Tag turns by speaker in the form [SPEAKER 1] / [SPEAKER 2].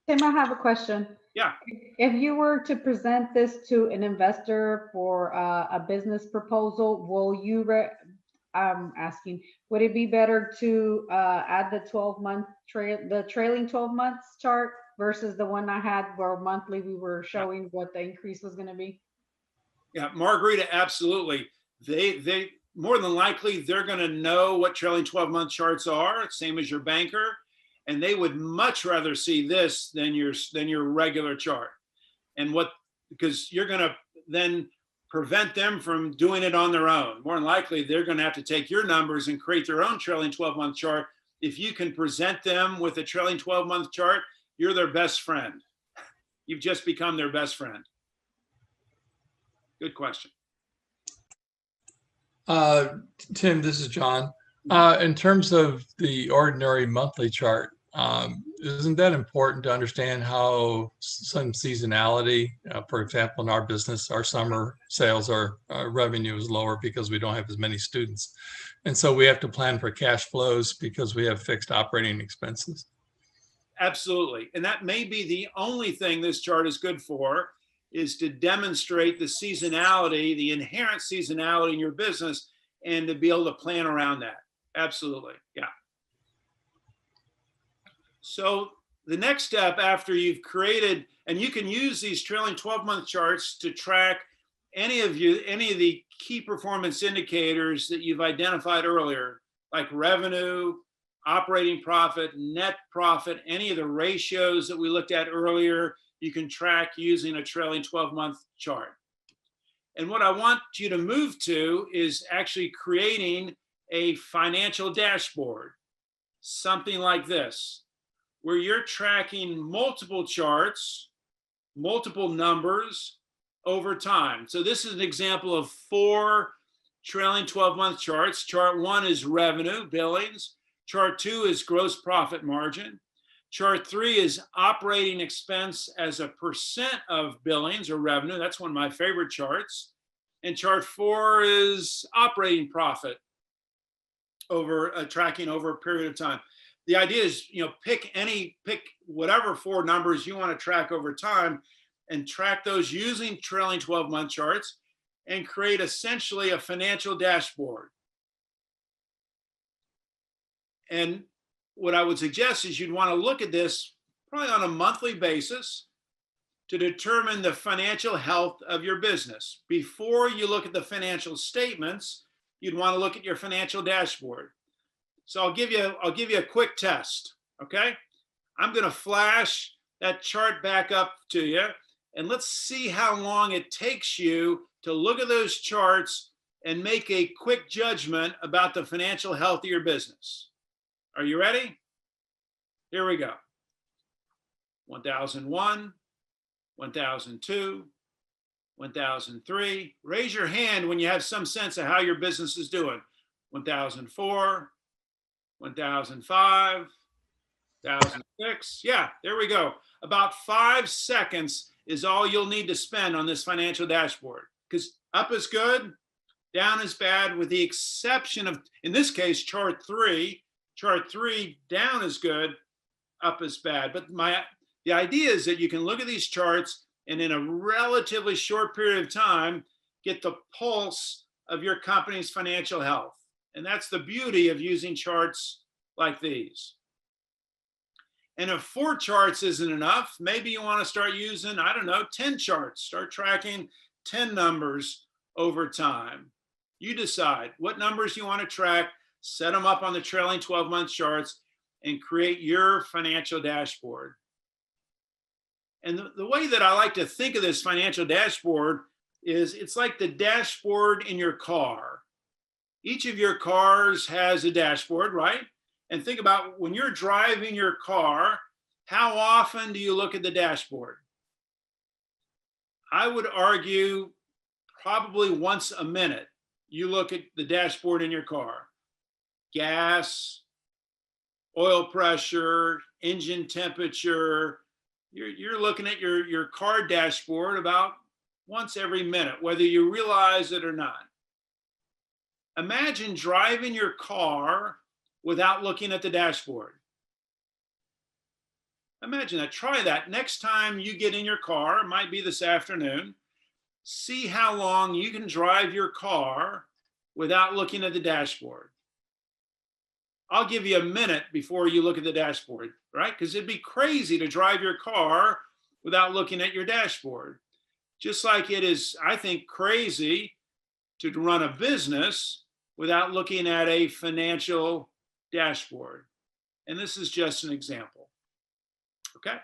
[SPEAKER 1] Tim, I have a question.
[SPEAKER 2] Yeah.
[SPEAKER 1] If you were to present this to an investor for a business proposal, I'm asking, would it be better to add the 12-month the trailing 12 months chart versus the one I had where monthly we were
[SPEAKER 2] Yeah.
[SPEAKER 1] showing what the increase was going to be?
[SPEAKER 2] Yeah, Margarita, absolutely. They more than likely they're going to know what trailing 12-month charts are, same as your banker, and they would much rather see this than your regular chart. And what because you're going to then prevent them from doing it on their own. More than likely, they're going to have to take your numbers and create their own trailing 12-month chart. If you can present them with a trailing 12-month chart, you're their best friend. You've just become their best friend. Good question.
[SPEAKER 3] Tim, this is John. In terms of the ordinary monthly chart, isn't that important to understand how some seasonality, for example, in our business, our summer sales, our revenue is lower because we don't have as many students. And so we have to plan for cash flows because we have fixed operating expenses.
[SPEAKER 2] Absolutely. And that may be the only thing this chart is good for, is to demonstrate the seasonality, the inherent seasonality in your business, and to be able to plan around that. Absolutely. Yeah. So the next step after you've created, and you can use these trailing 12-month charts to track any of the key performance indicators that you've identified earlier, like revenue, operating profit, net profit, any of the ratios that we looked at earlier, you can track using a trailing 12-month chart. And what I want you to move to is actually creating a financial dashboard, something like this, where you're tracking multiple charts, multiple numbers over time. So this is an example of 4 trailing 12-month charts. Chart 1 is revenue, billings. Chart 2 is gross profit margin. Chart 3 is operating expense as a percent of billings or revenue. That's one of my favorite charts. And chart 4 is operating profit over tracking over a period of time. The idea is, pick whatever 4 numbers you want to track over time and track those using trailing 12-month charts and create essentially a financial dashboard. And what I would suggest is you'd want to look at this probably on a monthly basis to determine the financial health of your business. Before you look at the financial statements, you'd want to look at your financial dashboard. So I'll give you a quick test, okay? I'm going to flash that chart back up to you, and let's see how long it takes you to look at those charts and make a quick judgment about the financial health of your business. Are you ready? Here we go. 1001, 1002, 1003. Raise your hand when you have some sense of how your business is doing. 1004, 1005, 1006. Yeah, there we go. About 5 seconds is all you'll need to spend on this financial dashboard, because up is good, down is bad, with the exception of, in this case, chart 3. Chart 3, down is good, up is bad. But the idea is that you can look at these charts and in a relatively short period of time, get the pulse of your company's financial health. And that's the beauty of using charts like these. And if 4 charts isn't enough, maybe you want to start using, 10 charts. Start tracking 10 numbers over time. You decide what numbers you want to track, set them up on the trailing 12-month charts, and create your financial dashboard. And the way that I like to think of this financial dashboard is it's like the dashboard in your car. Each of your cars has a dashboard, right? And think about when you're driving your car, how often do you look at the dashboard? I would argue probably once a minute. You look at the dashboard in your car. Gas, oil pressure, engine temperature. You're looking at your car dashboard about once every minute, whether you realize it or not. Imagine driving your car without looking at the dashboard. Imagine that. Try that. Next time you get in your car, it might be this afternoon, see how long you can drive your car without looking at the dashboard. I'll give you a minute before you look at the dashboard, right? Because it'd be crazy to drive your car without looking at your dashboard. Just like it is, I think, crazy to run a business without looking at a financial dashboard. And this is just an example. Okay.